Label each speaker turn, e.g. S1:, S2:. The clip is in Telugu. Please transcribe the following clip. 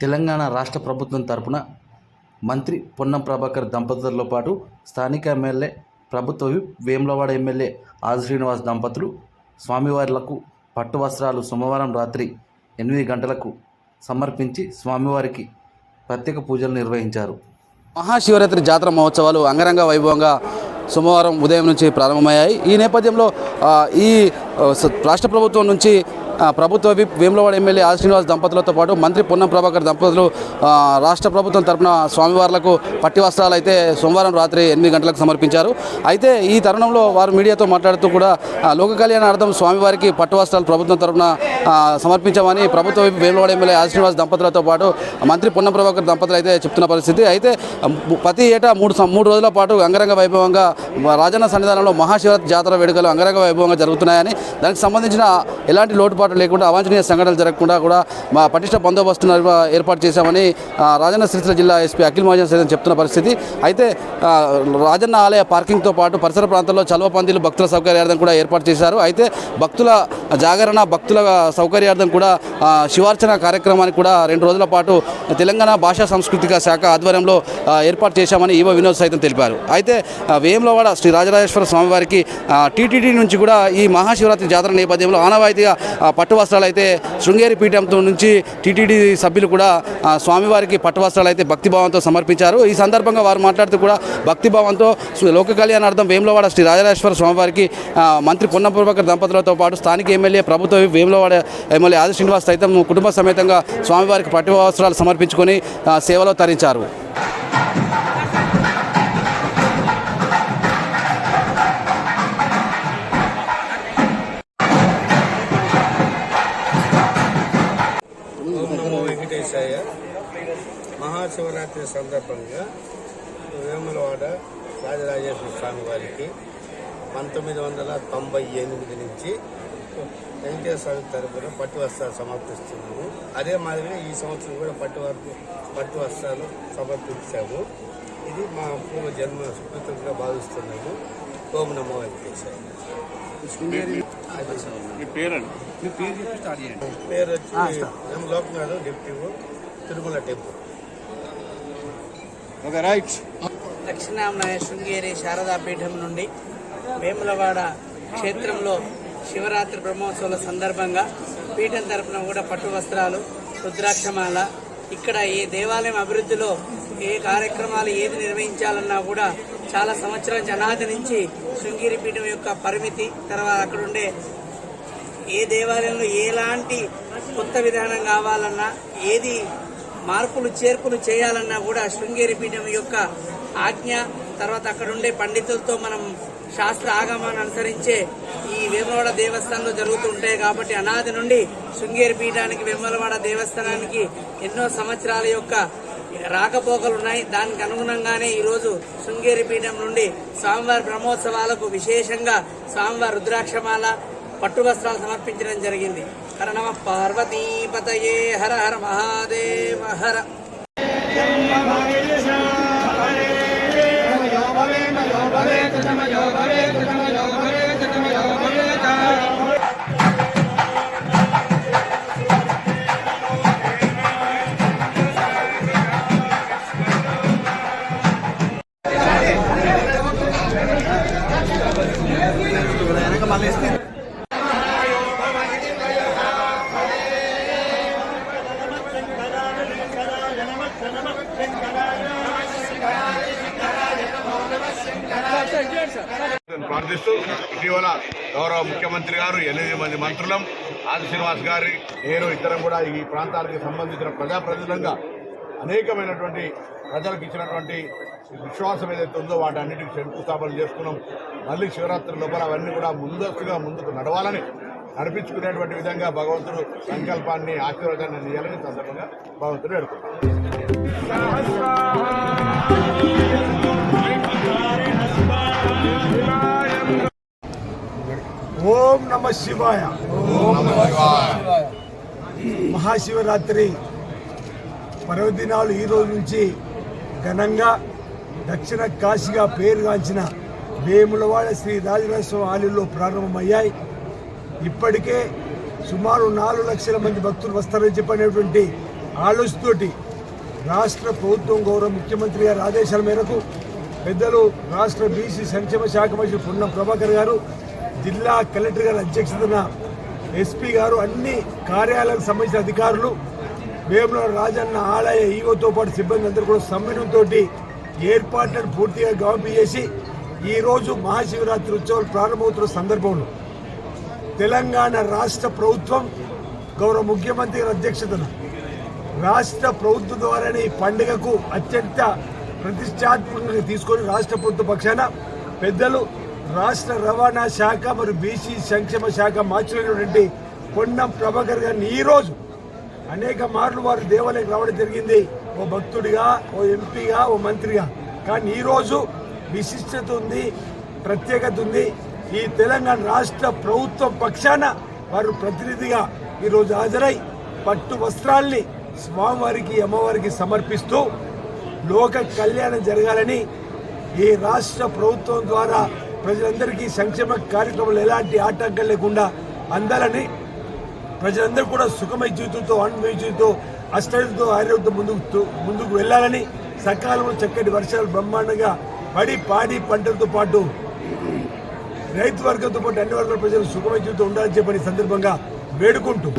S1: తెలంగాణ రాష్ట్ర ప్రభుత్వం తరపున మంత్రి పొన్నం ప్రభాకర్ దంపతులతో పాటు స్థానిక ఎమ్మెల్యే ప్రభుత్వ విప్ వేములవాడ ఎమ్మెల్యే ఆది శ్రీనివాస్ దంపతులు స్వామివార్లకు పట్టు వస్త్రాలు సోమవారం రాత్రి 8 గంటలకు సమర్పించి స్వామివారికి ప్రత్యేక పూజలు నిర్వహించారు.
S2: మహాశివరాత్రి జాతర మహోత్సవాలు అంగరంగ వైభవంగా సోమవారం ఉదయం నుంచి ప్రారంభమయ్యాయి. ఈ నేపథ్యంలో ఈ రాష్ట్ర ప్రభుత్వం నుంచి ప్రభుత్వ విప్ వేములవాడ ఎమ్మెల్యే ఆది శ్రీనివాస్ దంపతులతో పాటు మంత్రి పొన్నం ప్రభాకర్ దంపతులు రాష్ట్ర ప్రభుత్వం తరపున స్వామివార్లకు పట్టి వస్త్రాలు అయితే సోమవారం రాత్రి 8 గంటలకు సమర్పించారు. అయితే ఈ తరుణంలో వారు మీడియాతో మాట్లాడుతూ కూడా లోక కళ్యాణార్థం స్వామివారికి పట్టు వస్త్రాలు ప్రభుత్వం తరపున సమర్పించామని ప్రభుత్వ విప్ వేములవాడ ఎమ్మెల్యే ఆది శ్రీనివాస్ దంపతులతో పాటు మంత్రి పొన్నం ప్రభాకర్ దంపతులు అయితే చెప్తున్న పరిస్థితి. అయితే ప్రతి ఏటా మూడు రోజుల పాటు అంగరంగ వైభవంగా రాజన్న సన్నిధానంలో మహాశివరాత్రి జాతర వేడుకలు అంగరంగ వైభవంగా జరుగుతున్నాయని, దానికి సంబంధించిన ఎలాంటి లోటుపాటు లేకుండా అవాంఛనీయ సంఘటనలు జరగకుండా కూడా మా పటిష్ట బందోబస్తును ఏర్పాటు చేశామని రాజన్న సిరిసిల్ల జిల్లా ఎస్పీ అఖిల్ మహాజన్ సైతం చెప్తున్న పరిస్థితి. అయితే రాజన్న ఆలయ పార్కింగ్తో పాటు పరిసర ప్రాంతాల్లో చల్వ పందిలు భక్తుల సౌకర్యార్థం కూడా ఏర్పాటు చేశారు. అయితే భక్తుల జాగరణ, భక్తుల సౌకర్యార్థం కూడా శివార్చన కార్యక్రమానికి కూడా 2 రోజుల పాటు తెలంగాణ భాషా సాంస్కృతిక శాఖ ఆధ్వర్యంలో ఏర్పాటు చేశామని ఈవో వినోద్ సైతం తెలిపారు. అయితే వేములవాడ శ్రీ రాజరాజేశ్వర స్వామివారికి టీటీడీ నుంచి కూడా ఈ మహాశివరాత్రి జాతర నేపథ్యంలో ఆనవాయితీగా పట్టు వస్త్రాలు అయితే శృంగేరి పీఠంతో నుంచి టీటీడీ సభ్యులు కూడా స్వామివారికి పట్టు వస్త్రాలు అయితే భక్తిభావంతో సమర్పించారు. ఈ సందర్భంగా వారు మాట్లాడుతూ కూడా భక్తిభావంతో లోక కళ్యాణార్థం వేములవాడ శ్రీ రాజరాజేశ్వర స్వామివారికి మంత్రి పొన్నం ప్రభాకర్ దంపతులతో పాటు స్థానిక ఎమ్మెల్యే ప్రభుత్వ వేములవాడ ఎమ్మెల్యే ఆది శ్రీనివాస్ సైతం కుటుంబ సమేతంగా స్వామివారికి పట్టు వస్త్రాలు సమర్పించుకొని సేవలో తరించారు.
S3: మహాశివరాత్రి సందర్భంగా వేములవాడ రాజరాజేశ్వర స్వామి వారికి 1998 నుంచి వెంకటేశ్వర స్వామి తరపున పట్టు వస్త్రాలు సమర్పిస్తున్నాము. అదే మాదిరిగా ఈ సంవత్సరం కూడా పట్టు వస్త్రాలు సమర్పించాము. ఇది మా పూర్వ జన్మ సుకృతంగా భావిస్తున్నాము. ఓం నమో వెంకటేశ్వర. పేరు వచ్చి ఎం లోకనాథ్, డిప్యూటీ తిరుమల టెంపుల్.
S4: దక్షిణామయ శృంగేరి శారదా పీఠం నుండి వేములవాడ క్షేత్రంలో శివరాత్రి బ్రహ్మోత్సవాల సందర్భంగా పీఠం తరపున కూడా పట్టు వస్త్రాలు, రుద్రాక్షమాల, ఇక్కడ ఏ దేవాలయం అభివృద్ధిలో ఏ కార్యక్రమాలు ఏది నిర్వహించాలన్నా కూడా చాలా సంవత్సరాల అనాది నుంచి శృంగేరి పీఠం యొక్క పరిమితి, తర్వాత అక్కడ ఉండే ఏ దేవాలయంలో ఎలాంటి కొత్త విధానం కావాలన్నా, ఏది మార్పులు చేర్పులు చేయాలన్నా కూడా శృంగేరి పీఠం యొక్క ఆజ్ఞ, తర్వాత అక్కడ ఉండే పండితులతో మనం శాస్త్ర ఆగమాన్ని అనుసరించే ఈ వేములవాడ దేవస్థానంలో జరుగుతూ ఉంటాయి. కాబట్టి అనాది నుండి శృంగేరి పీఠానికి, వేములవాడ దేవస్థానానికి ఎన్నో సంవత్సరాల యొక్క రాకపోకలు ఉన్నాయి. దానికి అనుగుణంగానే ఈరోజు శృంగేరి పీఠం నుండి స్వామివారి బ్రహ్మోత్సవాలకు విశేషంగా స్వామివారి రుద్రాక్షమాల, పట్టు వస్త్రాలు సమర్పించడం జరిగింది. హర నమ పార్వతీపతయే, హర హర మహాదేవ హర.
S5: ప్రార్థిస్తూ ఇటీవల గౌరవ ముఖ్యమంత్రి గారు 8 మంది మంత్రులం, ఆది శ్రీనివాస్ గారి, నేను ఇద్దరం కూడా ఈ ప్రాంతాలకు సంబంధించిన ప్రజాప్రతినిధులంగా అనేకమైనటువంటి ప్రజలకు ఇచ్చినటువంటి విశ్వాసం ఏదైతే ఉందో వాటన్నిటికీ శంకుస్థాపన చేసుకున్నాం. మళ్ళీ శివరాత్రి లోపల అవన్నీ కూడా ముందుకు నడవాలని, నడిపించుకునేటువంటి విధంగా భగవంతుడు సంకల్పాన్ని, ఆశీర్వాదాన్ని చేయాలని సందర్భంగా భగవంతుడు
S6: ఓం నమ శివాయ. మహాశివరాత్రి పర్వదినాలు ఈ రోజు నుంచి ఘనంగా దక్షిణ కాశీగా పేరుగాంచిన వేములవాడ శ్రీ రాజరాజేశ్వర ఆలయంలో ప్రారంభమయ్యాయి. ఇప్పటికే సుమారు 4 లక్షల మంది భక్తులు వస్తారని చెప్పినటువంటి ఆలోచనతోటి రాష్ట్ర ప్రభుత్వం గౌరవ ముఖ్యమంత్రి గారి ఆదేశాల మేరకు పెద్దలు రాష్ట్ర బీసీ సంక్షేమ శాఖ మంత్రి పొన్నం ప్రభాకర్ గారు, జిల్లా కలెక్టర్ గారి అధ్యక్షతన ఎస్పీ గారు, అన్ని కార్యాలయాలకు సంబంధించిన అధికారులు, వేములవాడ రాజన్న ఆలయ ఈవోతో పాటు సిబ్బంది అందరూ కూడా సమన్వయంతో ఏర్పాట్లను పూర్తిగా గాంపీ చేసి ఈరోజు మహాశివరాత్రి ఉత్సవాలు ప్రారంభమవుతున్న సందర్భంలో తెలంగాణ రాష్ట్ర ప్రభుత్వం గౌరవ ముఖ్యమంత్రి గారి అధ్యక్షతన రాష్ట్ర ప్రభుత్వం ద్వారానే ఈ పండుగకు అత్యంత ప్రతిష్టాత్మకంగా తీసుకొని రాష్ట్ర ప్రభుత్వ పక్షాన పెద్దలు రాష్ట్ర రవాణా శాఖ మరియు బీసీ సంక్షేమ శాఖ మార్చులైనటువంటి పొన్నం ప్రభాకర్ గారిని ఈరోజు అనేక మార్లు వారు దేవాలయం రావడం జరిగింది, ఓ భక్తుడిగా, ఓ ఎంపీగా, ఓ మంత్రిగా. కానీ ఈరోజు విశిష్టత ఉంది, ప్రత్యేకత ఉంది. ఈ తెలంగాణ రాష్ట్ర ప్రభుత్వం పక్షాన వారు ప్రతినిధిగా ఈరోజు హాజరై పట్టు వస్త్రాల్ని స్వామివారికి, అమ్మవారికి సమర్పిస్తూ లోక కళ్యాణం జరగాలని, ఈ రాష్ట్ర ప్రభుత్వం ద్వారా ప్రజలందరికీ సంక్షేమ కార్యక్రమాలు ఎలాంటి ఆటంకం లేకుండా అందాలని, ప్రజలందరూ కూడా సుఖమయ జీవితంతో, ఆనందమయ జీవితంతో, అష్టతో, ఆరోగ్యంతో ముందుకు వెళ్ళాలని, సకాలంలో చక్కటి వర్షాలు బ్రహ్మాండంగా పడి పాడి పంటలతో పాటు రైతు వర్గంతో పాటు అన్ని వర్గాల ప్రజలు సుఖమయ జీవితం ఉండాలని చెప్పని సందర్భంగా వేడుకుంటూ